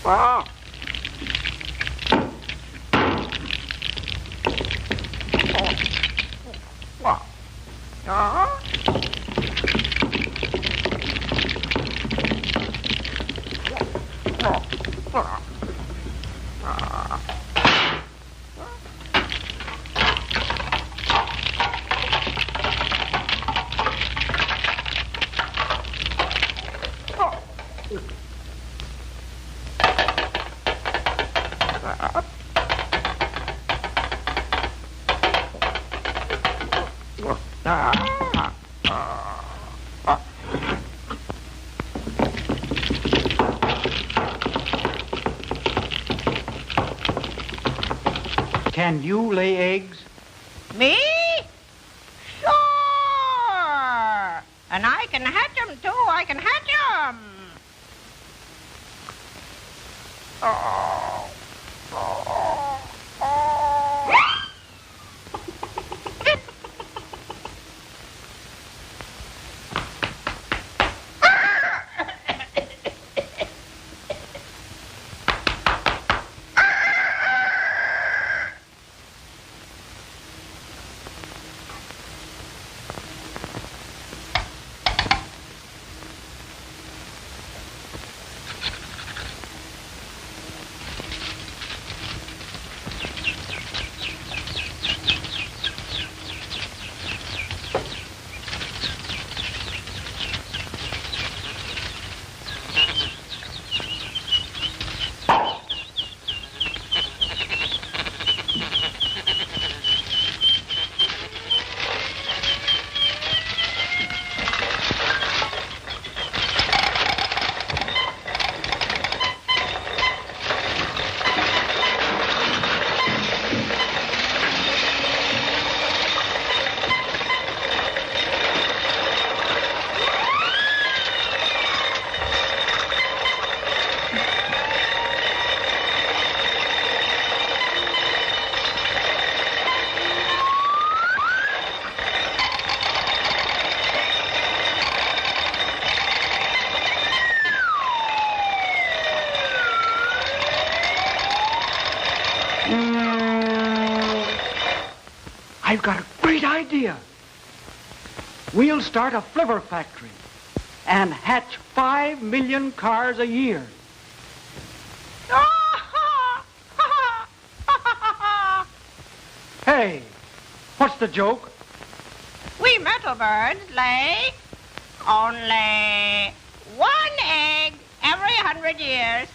Wow. Wow. Can you lay eggs? Me? Sure. And I can hatch 'em too. I can hatch 'em. I've got a great idea. We'll start a flivver factory and hatch 5 million cars a year. Hey, what's the joke? We metal birds lay only 1 egg every 100 years.